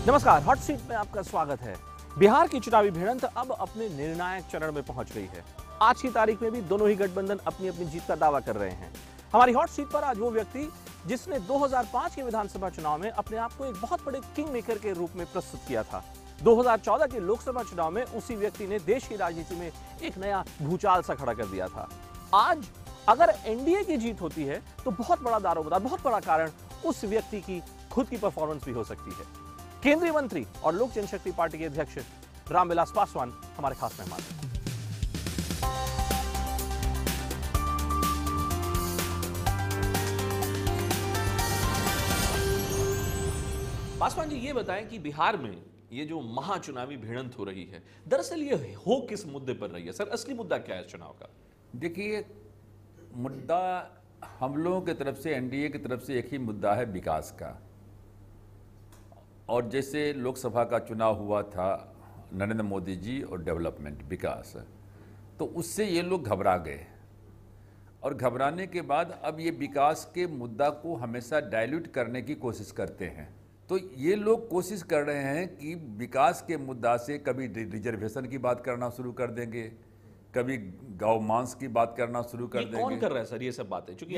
नमस्कार, hot seat में आपका स्वागत है। बिहार की चुनावी भिड़ंत अब अपने निर्णायक चरण में पहुंच गई है। आज की तारीख में भी दोनों ही गठबंधन अपनी अपनी जीत का दावा कर रहे हैं। हमारी हॉट सीट पर आज वो व्यक्ति जिसने 2005 के विधानसभा चुनाव में अपने आप को एक बहुत बड़े किंग मेकर के रूप में प्रस्तुत किया था। 2014 के लोकसभा चुनाव में उसी व्यक्ति ने देश की राजनीति में एक नया भूचाल सा खड़ा कर दिया था। आज अगर एनडीए की जीत होती है तो बहुत बड़ा दारोमदार, बहुत बड़ा कारण उस व्यक्ति की खुद की परफॉर्मेंस भी हो सकती है। केंद्रीय मंत्री और लोक जनशक्ति पार्टी के अध्यक्ष रामविलास पासवान हमारे खास मेहमान हैं। पासवान जी, ये बताएं कि बिहार में ये जो महाचुनावी भिड़ंत हो रही है, दरअसल ये हो किस मुद्दे पर रही है? सर, असली मुद्दा क्या है इस चुनाव का? देखिए, मुद्दा हम लोगों की तरफ से, एनडीए की तरफ से एक ही मुद्दा है, विकास का। और जैसे लोकसभा का चुनाव हुआ था नरेंद्र मोदी जी और डेवलपमेंट, विकास, तो उससे ये लोग घबरा गए और घबराने के बाद अब ये विकास के मुद्दा को हमेशा डाइल्यूट करने की कोशिश करते हैं। तो ये लोग कोशिश कर रहे हैं कि विकास के मुद्दा से कभी रिजर्वेशन की बात करना शुरू कर देंगे, कभी गौ मांस की बात करना शुरू कर देंगे। कौन कर रहा है सर ये सब बातें? क्योंकि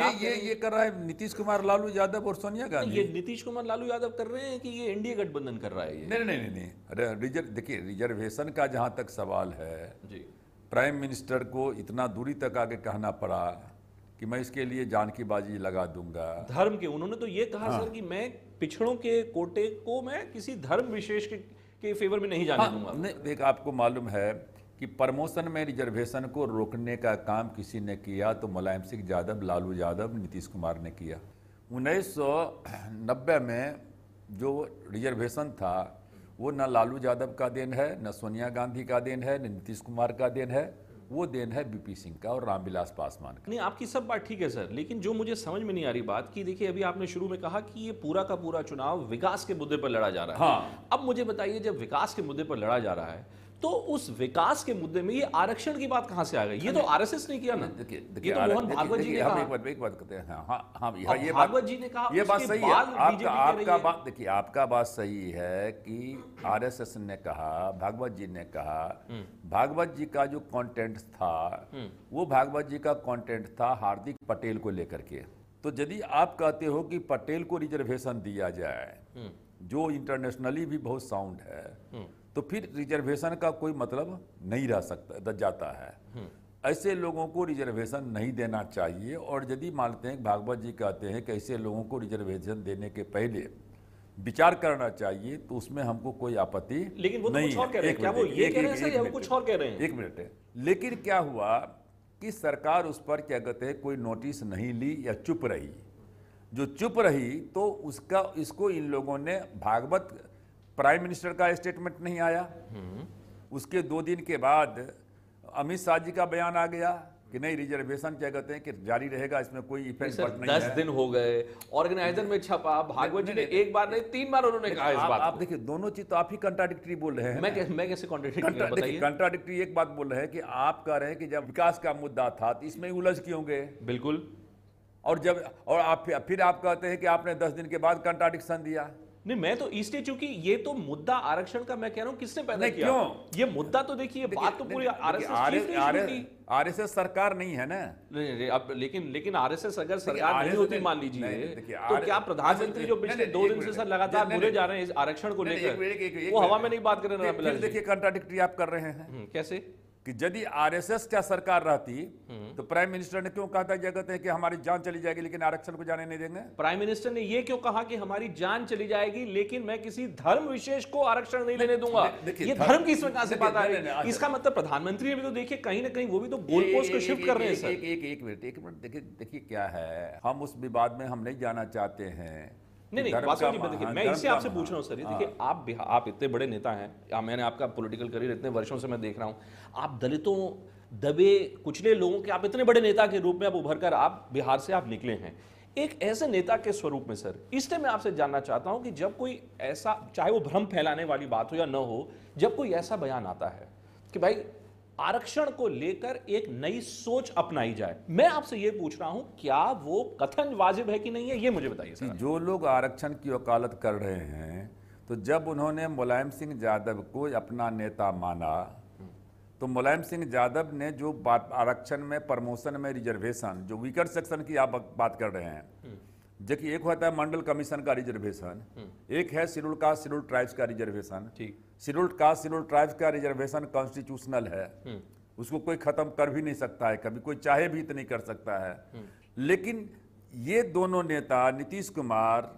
ये कर रहा है नीतीश कुमार, लालू यादव और सोनिया गांधी। ये नीतीश कुमार, लालू यादव कर रहे हैं कि ये एनडीए गठबंधन कर रहा है? ये नहीं। देखिए, रिजर्वेशन का जहां तक सवाल है जी, प्राइम मिनिस्टर को इतना दूरी तक आगे कहना पड़ा कि मैं इसके लिए जान की बाजी लगा दूंगा। धर्म के उन्होंने तो ये कहा सर कि मैं पिछड़ों के कोटे को मैं किसी धर्म विशेष के फेवर में नहीं जाने दूंगा। देख, आपको मालूम है कि प्रमोशन में रिजर्वेशन को रोकने का काम किसी ने किया तो मुलायम सिंह यादव, लालू यादव, नीतीश कुमार ने किया। 1990 में जो रिजर्वेशन था वो न लालू यादव का देन है, न सोनिया गांधी का देन है, न नीतीश कुमार का देन है, वो देन है बीपी सिंह का और रामविलास पासवान का। नहीं, आपकी सब बात ठीक है सर, लेकिन जो मुझे समझ में नहीं आ रही बात कि देखिए, अभी आपने शुरू में कहा कि ये पूरा का पूरा चुनाव विकास के मुद्दे पर लड़ा जा रहा है। हाँ। अब मुझे बताइए, जब विकास के मुद्दे पर लड़ा जा रहा है तो उस विकास के मुद्दे में ये आरक्षण की बात कहां से आ गई? ये तो आरएसएस ने किया ना। देखिए, ये तो मोहन भागवत जी ने कहा। एक बात कहते हैं। हाँ, ये भागवत जी ने कहा, ये बात सही है। आपका बात, देखिए, आपका बात सही है कि आरएसएस ने कहा, भागवत जी ने कहा। भागवत जी का जो कंटेंट था वो भागवत जी का कंटेंट था हार्दिक पटेल को लेकर के। तो यदि आप कहते हो कि पटेल को रिजर्वेशन दिया जाए, जो इंटरनेशनली भी बहुत साउंड है, तो फिर रिजर्वेशन का कोई मतलब नहीं रह सकता जाता है। ऐसे लोगों को रिजर्वेशन नहीं देना चाहिए। और यदि मानते हैं, भागवत जी कहते हैं कि ऐसे लोगों को रिजर्वेशन देने के पहले विचार करना चाहिए, तो उसमें हमको कोई आपत्ति नहीं। लेकिन वो तो कुछ और कह रहे हैं। क्या वो ये कह रहे हैं सर, या वो कुछ और कह रहे हैं? एक मिनट है। लेकिन क्या हुआ कि सरकार उस पर क्या कहते हैं, कोई नोटिस नहीं ली या चुप रही। जो चुप रही तो इसको इन लोगों ने, भागवत, प्राइम मिनिस्टर का स्टेटमेंट नहीं आया, उसके 2 दिन के बाद अमित शाह जी का बयान आ गया कि नहीं, रिजर्वेशन क्या कहते हैं कि जारी रहेगा, इसमें कोई इफेक्ट नहीं है। 10 दिन हो गए, ऑर्गेनाइजर में छपा, भागवत जी ने एक बार नहीं 3 बार उन्होंने कहा इस बात। आप देखिए, दोनों चीज तो आप ही कंट्राडिक्टरी बोल रहे हैं। मैं कैसे कॉन्ट्रडिक्टरी? कंट्राडिक्टरी एक बात बोल रहे हैं कि आप कह रहे हैं कि जब विकास का मुद्दा था तो इसमें उलझ क्यों गए? बिल्कुल। और आप फिर आप कहते हैं कि आपने 10 दिन के बाद कंट्राडिक्शन दिया। नहीं, मैं तो इसलिए, चूंकि ये तो मुद्दा आरक्षण का, मैं कह रहा हूं किसने पैदा किया? क्यों? ये मुद्दा तो देखिए, बात तो पूरी आरएसएस सरकार नहीं है ना। अब लेकिन आरएसएस अगर सरकार नहीं होती, मान लीजिए, तो क्या प्रधानमंत्री जो पिछले 2 दिन से सर लगातार बोले जा रहे हैं इस आरक्षण को लेकर, वो हवा में नहीं बात कर रहे हैं? देखिए, कंट्राडिक्टरी आप कर रहे हैं। कैसे? कि यदि आरएसएस क्या सरकार रहती तो प्राइम मिनिस्टर ने क्यों कहा था, जगत है कि हमारी जान चली जाएगी लेकिन आरक्षण को जाने नहीं देंगे? प्राइम मिनिस्टर ने यह क्यों कहा कि हमारी जान चली जाएगी लेकिन मैं किसी धर्म विशेष को आरक्षण नहीं लेने दूंगा? ये धर्म की इसमें कहां से बात आ रही है? इसका मतलब प्रधानमंत्री ने भी तो देखिए कहीं ना कहीं वो भी तो गोल पोस्ट को शिफ्ट कर रहे हैं सर। एक मिनट देखिए क्या है, हम उस विवाद में हम नहीं जाना चाहते हैं। नहीं, पासवान जी, देखिए, मैं इससे आपसे पूछ रहा हूं सर, देखिए, आप इतने बड़े नेता हैं, मैंने आपका पॉलिटिकल करियर इतने वर्षों से मैं देख रहा हूं, आप दलितों, दबे कुचले लोगों के आप इतने बड़े नेता के रूप में आप उभर कर आप बिहार से आप निकले हैं, एक ऐसे नेता के स्वरूप में सर, इसलिए मैं आपसे जानना चाहता हूं कि जब कोई ऐसा, चाहे वो भ्रम फैलाने वाली बात हो या न हो, जब कोई ऐसा बयान आता है कि भाई आरक्षण को लेकर एक नई सोच अपनाई जाए, मैं आपसे यह पूछ रहा हूं, क्या वो कथन वाजिब है कि नहीं है, ये मुझे बताइए सर। जो लोग आरक्षण की वकालत कर रहे हैं तो जब उन्होंने मुलायम सिंह यादव को अपना नेता माना, तो मुलायम सिंह यादव ने जो आरक्षण में, प्रमोशन में रिजर्वेशन, जो वीकर सेक्शन की आप बात कर रहे हैं, देखिए एक होता है मंडल कमीशन का रिजर्वेशन, एक है शेड्यूल कास्ट शेड्यूल ट्राइब्स का रिजर्वेशन। ठीक। शेड्यूल कास्ट शेड्यूल ट्राइब्स का रिजर्वेशन कॉन्स्टिट्यूशनल है, उसको कोई खत्म कर भी नहीं सकता है, कभी कोई चाहे भी तो नहीं कर सकता है। लेकिन ये दोनों नेता नीतीश कुमार,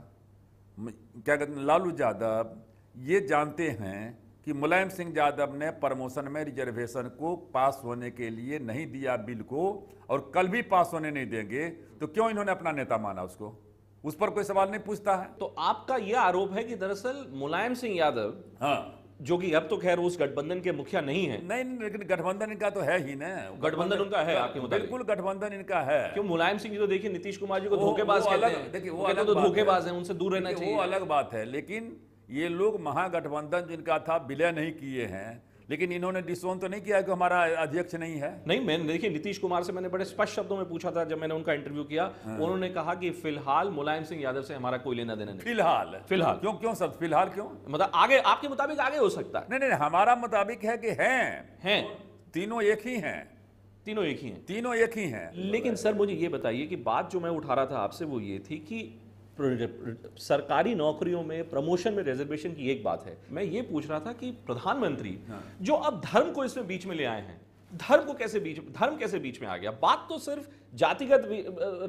क्या कहते हैं, लालू यादव, ये जानते हैं कि मुलायम सिंह यादव ने प्रमोशन में रिजर्वेशन को पास होने के लिए नहीं दिया बिल को, और कल भी पास होने नहीं देंगे, तो क्यों इन्होंने अपना नेता माना उसको? उस पर कोई सवाल नहीं पूछता है। तो आपका यह आरोप है कि दरअसल मुलायम सिंह यादव, हाँ, जो कि अब तो खैर उस गठबंधन के मुखिया नहीं है। नहीं, लेकिन गठबंधन इनका तो है ही ना। गठबंधन उनका है आपके मुताबिक? बिल्कुल गठबंधन इनका है। क्यों मुलायम सिंह जी तो देखिए नीतीश कुमार जी को धोखेबाज वो कहते अलग, हैं। देखिए वो कहते अलग तो बात है। धोखेबाज हैं, उनसे दूर रहना चाहिए। वो अलग बात है, लेकिन ये लोग महागठबंधन जिनका था विलय नहीं किए हैं, लेकिन इन्होंने डिसोन तो नहीं किया कि हमारा अध्यक्ष नहीं है। नहीं, मैंने देखिए नीतीश कुमार से मैंने बड़े स्पष्ट शब्दों में पूछा था जब मैंने उनका इंटरव्यू किया। उन्होंने कहा कि फिलहाल मुलायम सिंह यादव से हमारा कोई लेना देना नहीं। फिलहाल क्यों? क्यों सब फिलहाल क्यों? मतलब आगे आपके मुताबिक आगे हो सकता है? नहीं, हमारा मुताबिक है कि हैं तीनों एक ही हैं। तीनों एक ही हैं। तीनों एक ही हैं। लेकिन सर मुझे ये बताइए कि बात जो मैं उठा रहा था आपसे वो ये थी कि सरकारी नौकरियों में प्रमोशन में रिजर्वेशन की एक बात है, मैं ये पूछ रहा था कि प्रधानमंत्री जो अब धर्म को इसमें बीच में ले आए हैं, धर्म कैसे बीच में आ गया? बात तो सिर्फ जातिगत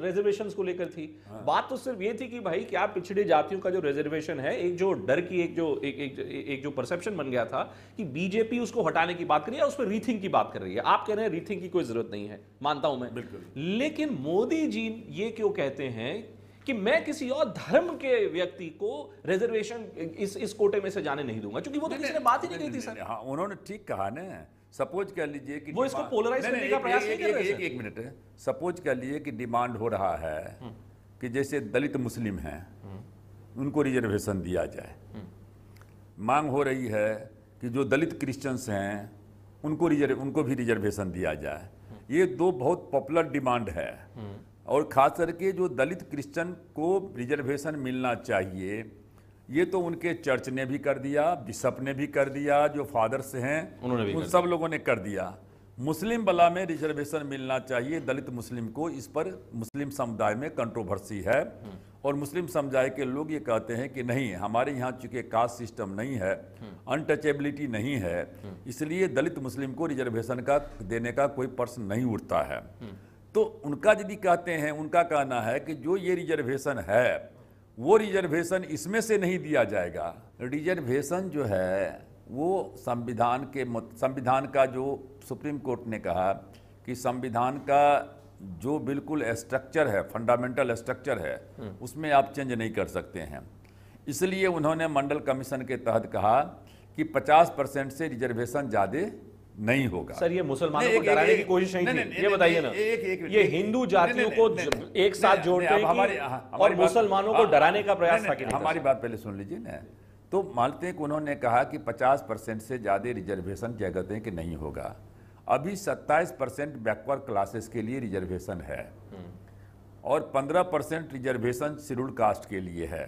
रिजर्वेशंस को लेकर थी। बात तो सिर्फ ये थी कि भाई क्या पिछड़े जातियों का जो रिजर्वेशन है, एक जो डर की एक जो परसेप्शन बन गया था कि बीजेपी उसको हटाने की बात कर रही है, उस पर रीथिंक की बात कर रही है। आप कह रहे हैं रीथिंक की कोई जरूरत नहीं है, मानता हूं मैं, बिल्कुल। लेकिन मोदी जी ये क्यों कहते हैं कि मैं किसी और धर्म के व्यक्ति को रिजर्वेशन इस कोटे में से जाने नहीं दूंगा, क्योंकि वो तो किसी ने बात ही नहीं की थी सर। हाँ, उन्होंने ठीक कहा ना। सपोज कर लीजिए कि वो इसको पोलराइज करने का प्रयास नहीं कर रहे हैं। एक मिनट, सपोज कर लीजिए कि डिमांड हो रहा है कि जैसे दलित मुस्लिम हैं उनको रिजर्वेशन दिया जाए, मांग हो रही है कि जो दलित क्रिश्चियंस हैं उनको भी रिजर्वेशन दिया जाए। ये दो बहुत पॉपुलर डिमांड है, और खास करके जो दलित क्रिश्चियन को रिजर्वेशन मिलना चाहिए, ये तो उनके चर्च ने भी कर दिया, बिशप ने भी कर दिया, जो फादर्स हैं उन सब लोगों ने कर दिया। मुस्लिम वाला में रिजर्वेशन मिलना चाहिए दलित मुस्लिम को, इस पर मुस्लिम समुदाय में कंट्रोवर्सी है, और मुस्लिम समुदाय के लोग ये कहते हैं कि नहीं, हमारे यहाँ चूंकि कास्ट सिस्टम नहीं है, अनटचेबिलिटी नहीं है, इसलिए दलित मुस्लिम को रिजर्वेशन का देने का कोई प्रश्न नहीं उठता है। तो उनका यदि कहते हैं, उनका कहना है कि जो ये रिजर्वेशन है वो रिजर्वेशन इसमें से नहीं दिया जाएगा। रिजर्वेशन जो है वो संविधान का जो सुप्रीम कोर्ट ने कहा कि संविधान का जो बिल्कुल स्ट्रक्चर है, फंडामेंटल स्ट्रक्चर है, उसमें आप चेंज नहीं कर सकते हैं। इसलिए उन्होंने मंडल कमीशन के तहत कहा कि 50% से रिजर्वेशन ज़्यादा नहीं होगा। सर ये मुसलमानों को डराने की कोशिश नहीं थी, ये बताइए ना। ये हिंदू जातियों को एक साथ जोड़ने की और मुसलमानों को डराने का प्रयास था कि नहीं? हमारी बात पहले सुन लीजिए ना। तो मानते हैं कि उन्होंने कहा कि 50% से ज्यादा रिजर्वेशन क्या कहते हैं कि नहीं होगा। अभी 27% बैकवर्ड क्लासेस के लिए रिजर्वेशन है, और 15% रिजर्वेशन शेड्यूल कास्ट के लिए है,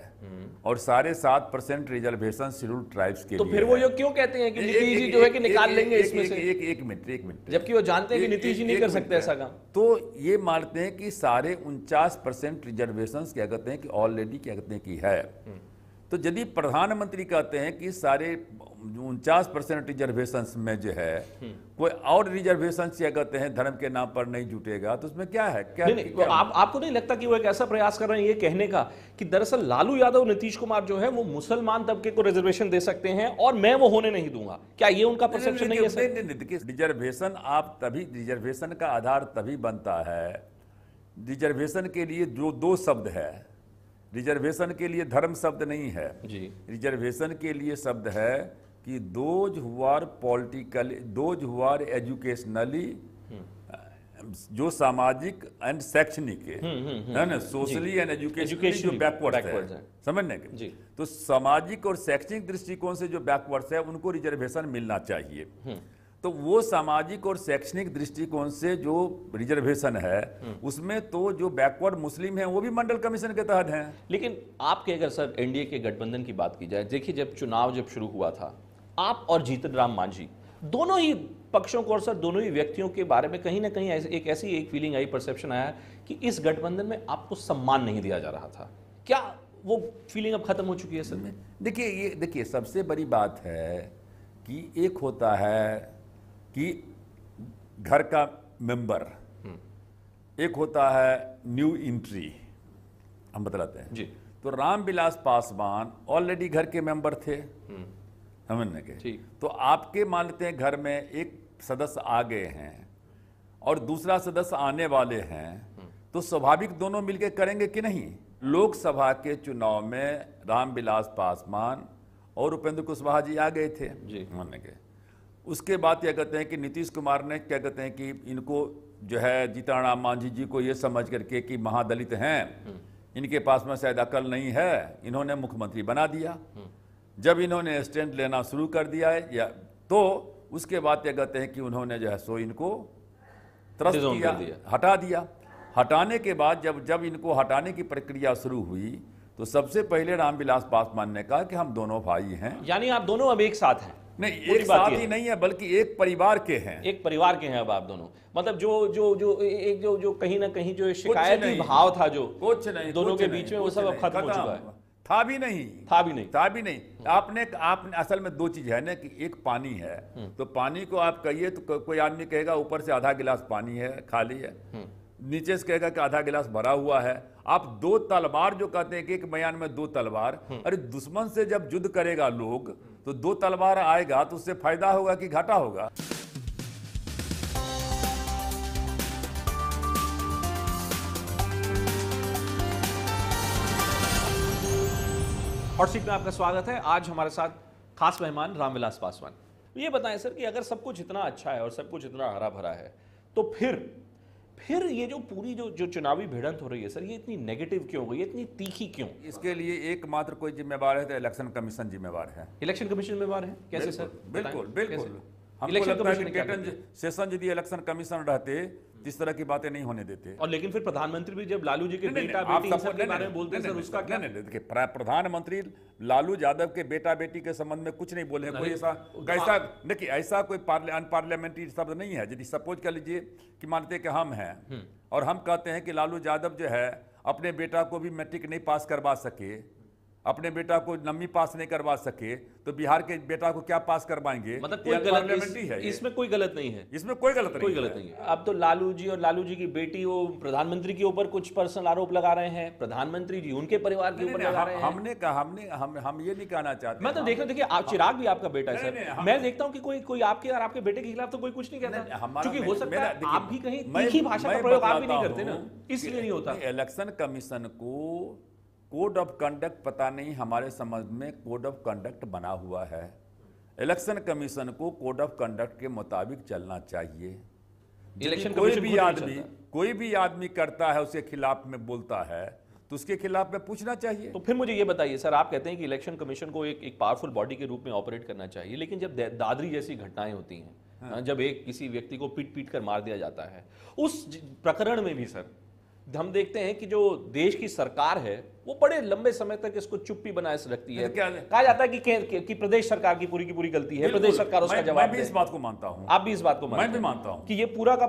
और 7.5% रिजर्वेशन शेड्यूल ट्राइब्स के लिए। तो फिर वो ये क्यों कहते हैं कि नीतीश जी जो है कि निकाल लेंगे इसमें से? एक मिनट, जबकि वो जानते हैं कि नीतीश जी नहीं कर सकते ऐसा काम। तो ये मानते हैं कि 49% रिजर्वेशन क्या कहते हैं कि ऑलरेडी क्या कहते हैं कि है। तो यदि प्रधानमंत्री कहते हैं कि 49% रिजर्वेशन में जो है कोई और रिजर्वेशन क्या कहते हैं धर्म के नाम पर नहीं जुटेगा, तो उसमें क्या है? नहीं, आपको नहीं लगता कि वो एक ऐसा प्रयास कर रहे हैं ये कहने का कि दरअसल लालू यादव, नीतीश कुमार जो है वो मुसलमान तबके को रिजर्वेशन दे सकते हैं और मैं वो होने नहीं दूंगा? क्या ये उनका परसेप्शन नहीं है? रिजर्वेशन आप तभी, रिजर्वेशन का आधार तभी बनता है, रिजर्वेशन के लिए जो दो शब्द है, रिजर्वेशन के लिए धर्म शब्द नहीं है जी। रिजर्वेशन के लिए शब्द है कि those who are politically, those who are educationally, जो सामाजिक एंड शैक्षणिक है ना, सोशली एंड एजुकेशनली जो बैकवर्ड है, समझने के। तो सामाजिक और शैक्षणिक दृष्टिकोण से जो बैकवर्ड है उनको रिजर्वेशन मिलना चाहिए। तो वो सामाजिक और शैक्षणिक दृष्टिकोण से जो रिजर्वेशन है उसमें तो जो बैकवर्ड मुस्लिम हैं वो भी मंडल कमीशन के तहत हैं। लेकिन आपके अगर सर एनडीए के गठबंधन की बात की जाए, देखिए जब चुनाव शुरू हुआ था, आप और जीतन राम मांझी दोनों ही पक्षों को और सर दोनों ही व्यक्तियों के बारे में कहीं ना कहीं एक ऐसी फीलिंग आई, परसेप्शन आया कि इस गठबंधन में आपको सम्मान नहीं दिया जा रहा था। क्या वो फीलिंग अब खत्म हो चुकी है सर? देखिए सबसे बड़ी बात है कि एक होता है कि घर का मेंबर, एक होता है न्यू एंट्री, हम बतलाते हैं जी। तो रामविलास पासवान ऑलरेडी घर के मेंबर थे, समझने के। तो आपके मान लेते हैं घर में एक सदस्य आ गए हैं और दूसरा सदस्य आने वाले हैं, तो स्वाभाविक दोनों मिलकर करेंगे कि नहीं। लोकसभा के चुनाव में रामविलास पासवान और उपेंद्र कुशवाहा जी आ गए थे मानने के। उसके बाद क्या कहते हैं कि नीतीश कुमार ने क्या कहते हैं कि इनको जो है जीतन राम मांझी जी को ये समझ करके कि महादलित हैं, इनके पास में शायद अकल नहीं है, इन्होंने मुख्यमंत्री बना दिया। जब इन्होंने स्टैंड लेना शुरू कर दिया है या तो उसके बाद क्या कहते हैं कि उन्होंने जो है सो इनको त्रस्त किया, हटा दिया। हटाने के बाद जब इनको हटाने की प्रक्रिया शुरू हुई तो सबसे पहले रामविलास पासवान ने कहा कि हम दोनों भाई हैं। यानी आप दोनों अब एक साथ हैं? नहीं, एक साथ ही नहीं है बल्कि एक परिवार के हैं। एक परिवार के हैं अब आप दोनों, मतलब जो कहीं ना कहीं जो शिकायती भाव था जो कुछ नहीं दोनों के बीच में, वो सब अब खत्म हो चुका है। था भी नहीं। आपने असल में दो चीज है ना कि एक पानी है, तो पानी को आप कहिए तो कोई आदमी कहेगा ऊपर से आधा गिलास पानी है, खाली है, नीचे से कहेगा कि आधा गिलास भरा हुआ है। आप दो तलवार जो कहते हैं कि एक बयान में दो तलवार, अरे दुश्मन से जब युद्ध करेगा लोग तो दो तलवार आएगा तो उससे फायदा होगा कि घाटा होगा। हॉट सीट में आपका स्वागत है। आज हमारे साथ खास मेहमान रामविलास पासवान। ये बताएं सर कि अगर सब कुछ इतना अच्छा है और सब कुछ इतना हरा भरा है तो फिर ये जो पूरी जो चुनावी भिड़ंत हो रही है सर, ये इतनी नेगेटिव क्यों हो गई, इतनी तीखी क्यों? इसके लिए एकमात्र कोई जिम्मेवार है तो इलेक्शन कमीशन जिम्मेवार है। इलेक्शन कमीशन जिम्मेवार है? कैसे सर? बिल्कुल हमको लगता है कि केटन सेशन यदि इलेक्शन कमीशन रहते इस तरह की बातें नहीं होने देते। और लेकिन फिर प्रधानमंत्री भी जब लालू जी के बेटा बेटी के बारे में बोलते हैं सर, उसका क्या? देखिए प्रधानमंत्री लालू यादव के बेटा बेटी के संबंध में कुछ नहीं बोले हैं। कोई ऐसा देखिए ऐसा कोई अनपार्लियामेंट्री शब्द नहीं है। यदि सपोज कर लीजिए कि मानते कि हम हैं और हम कहते हैं कि लालू यादव जो है अपने बेटा को भी मैट्रिक नहीं पास करवा सके, अपने बेटा को नववीं पास नहीं करवा सके, तो बिहार के बेटा को क्या पास करवाएंगे? मतलब कोई गलत है इसमें? कोई गलत नहीं है इसमें, कोई गलत नहीं है। अब तो लालू जी और लालू जी की बेटी वो प्रधानमंत्री के ऊपर कुछ पर्सनल आरोप लगा रहे हैं, प्रधानमंत्री जी उनके परिवार के ऊपर लगा रहे हैं। हमने कहा हम ये नहीं कहना चाहते। मैं तो देखिए चिराग भी आपका बेटा है सर, मैं देखता हूँ कि कोई आपके और आपके बेटे के खिलाफ तो कोई कुछ नहीं कहता, क्योंकि हो सकता है आप भी कहीं तीखी भाषा का प्रयोग आप भी नहीं करते ना, इसलिए नहीं होता। इलेक्शन कमीशन को कोड ऑफ कंडक्ट पता नहीं, हमारे समझ में कोड ऑफ कंडक्ट बना हुआ है। इलेक्शन कमीशन को कोड ऑफ कंडक्ट के मुताबिक चलना चाहिए। इलेक्शन कोई भी आदमी करता है उसके खिलाफ में बोलता है तो उसके खिलाफ में पूछना चाहिए। तो फिर मुझे ये बताइए सर, आप कहते हैं कि इलेक्शन कमीशन को एक पावरफुल बॉडी के रूप में ऑपरेट करना चाहिए, लेकिन जब दादरी जैसी घटनाएं होती हैं, जब एक किसी व्यक्ति को पीट कर मार दिया जाता है, उस प्रकरण में भी सर हम देखते हैं कि जो देश की सरकार है वो बड़े लंबे समय तक इसको चुप्पी बनाए रखती है। कहा जाता है कि प्रदेश सरकार की पूरी गलती है, प्रदेश सरकार उसका जवाब। मैं भी इस बात को मानता हूं। आप भी इस बात को मानते हैं? मैं भी मानता हूं कि ये पूरा का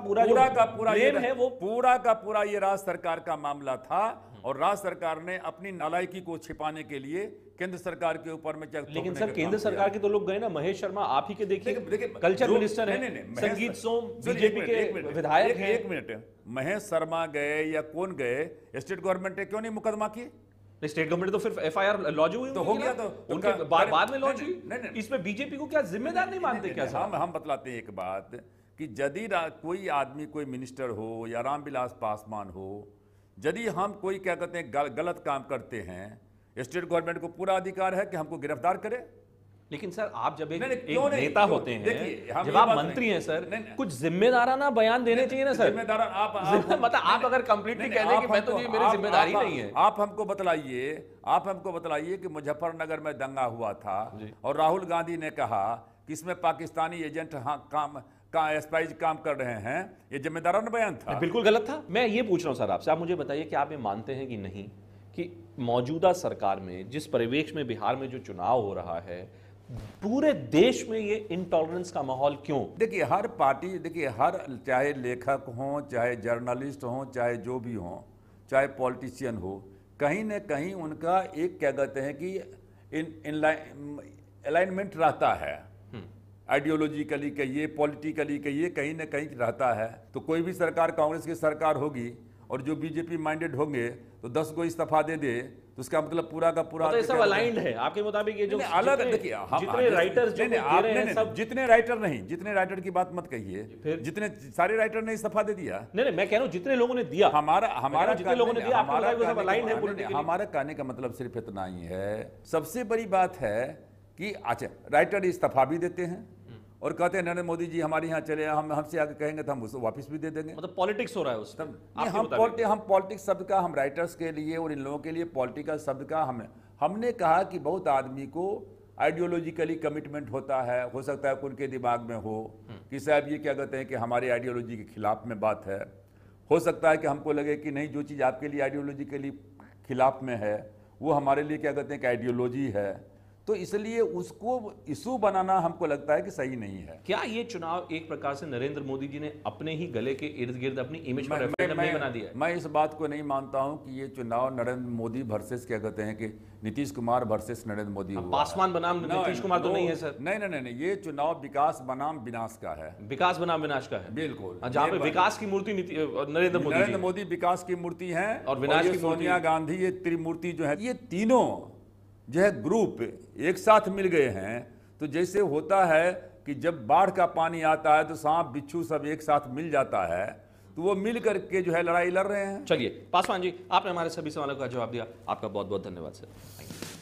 पूरा ये राज्य सरकार का मामला था और राज्य सरकार ने अपनी नालायकी को छिपाने के लिए केंद्र सरकार के ऊपर में। लेकिन सर केंद्र सरकार के तो लोग गए ना, महेश शर्मा आप ही के देखिए, कल्चर मिनिस्टर है, संगीत सोम बीजेपी के विधायक हैं। एक मिनट, महेश शर्मा गए या कौन गए, स्टेट गवर्नमेंट ने क्यों नहीं मुकदमा किए? स्टेट गवर्नमेंट तो फिर एफआईआर लॉन्च हुई तो हो गया, तो उनके बाद में लॉन्च हुई। इसमें बीजेपी को क्या जिम्मेदार नहीं मानते क्या सर? हम बतलाते हैं एक बात कि यदि कोई आदमी कोई मिनिस्टर हो या रामविलास पासवान हो, यदि हम कोई क्या कहते हैं गलत काम करते हैं, स्टेट गवर्नमेंट को पूरा अधिकार है कि हमको गिरफ्तार करे। लेकिन सर आप जब एक नेता होते हैं, जब आप मंत्री हैं सर, कुछ जिम्मेदाराना बयान देने चाहिए ना सर। मतलब आप अगर कंप्लीटली कह दें कि मैं तो ये मेरी जिम्मेदारी नहीं है। आप हमको बताइए कि मुजफ्फरनगर में दंगा हुआ था और राहुल गांधी ने कहा कि इसमें पाकिस्तानी एजेंट स्पाइज काम कर रहे हैं, ये जिम्मेदाराना बयान था? बिल्कुल गलत था। मैं ये पूछ रहा हूं सर आपसे, आप मुझे बताइए कि आप ये मानते हैं कि नहीं कि मौजूदा सरकार में जिस परिवेश में बिहार में जो चुनाव हो रहा है, पूरे देश में ये इंटॉलरेंस का माहौल क्यों? देखिए हर पार्टी, देखिए हर, चाहे लेखक हो, चाहे जर्नलिस्ट हो, चाहे जो भी हो, चाहे पॉलिटिशियन हो, कहीं ना कहीं उनका एक क्या कहते हैं कि अलाइनमेंट रहता है, आइडियोलॉजिकली कहिए, पॉलिटिकली कहिए, कहीं ना कहीं रहता है। तो कोई भी सरकार कांग्रेस की सरकार होगी और जो बीजेपी माइंडेड होंगे तो 10 को इस्तीफा दे दे, तो उसका मतलब पूरा का पूरा तो सब अलाइंड है आपके मुताबिक? ये जो अलग, देखिए जितने राइटर्स जो दे रहे हैं सब, जितने राइटर नहीं, जितने राइटर की बात मत कहिए, जितने सारे राइटर ने इस्तीफा दे दिया। नहीं मैं कह रहा हूं जितने लोगों ने दिया, हमारा जितने लोगों ने दिया, आपको बताया वो सब अलाइंड है पॉलिटिकली। हमारा कहने का मतलब सिर्फ इतना ही है। सबसे बड़ी बात है कि अच्छा, राइटर इस्तीफा भी देते हैं और कहते हैं नरेंद्र मोदी जी हमारे यहाँ चले, हम हमसे आगे कहेंगे तो हम उसको वापस भी दे देंगे। मतलब पॉलिटिक्स हो रहा है उस तब हम पॉलिटिक्स शब्द का, हम राइटर्स के लिए और इन लोगों के लिए पॉलिटिकल शब्द का हमने कहा कि बहुत आदमी को आइडियोलॉजिकली कमिटमेंट होता है, हो सकता है उनके दिमाग में हो कि साहब ये क्या कहते हैं कि हमारे आइडियोलॉजी के खिलाफ में बात है। हो सकता है कि हमको लगे कि नहीं, जो चीज़ आपके लिए आइडियोलॉजिकली खिलाफ में है वो हमारे लिए क्या कहते हैं कि आइडियोलॉजी है, तो इसलिए उसको इशू बनाना हमको लगता है कि सही नहीं है। क्या ये चुनाव एक प्रकार से नरेंद्र मोदी जी ने अपने ही गले के इर्द गिर्द अपनी इमेज का रेफरेंडम नहीं बना दिया है? मैं इस बात को नहीं मानता हूं कि ये चुनाव नरेंद्र मोदी वर्सेस क्या कहते हैं कि नीतीश कुमार वर्सेस नरेंद्र मोदी हुआ। पासवान बनाम नीतीश कुमार तो नहीं है सर। नहीं, ये चुनाव विकास बनाम विनाश का है। विकास बनाम विनाश का है, बिल्कुल। जहाँ पे विकास की मूर्ति नरेंद्र मोदी विकास की मूर्ति है और विनाश की सोनिया गांधी, ये त्रिमूर्ति जो है, ये तीनों जो है ग्रुप एक साथ मिल गए हैं। तो जैसे होता है कि जब बाढ़ का पानी आता है तो सांप बिच्छू सब एक साथ मिल जाता है, तो वो मिल करके जो है लड़ाई लड़ रहे हैं। चलिए पासवान जी, आपने हमारे सभी सवालों का जवाब दिया, आपका बहुत बहुत धन्यवाद सर। Thank you.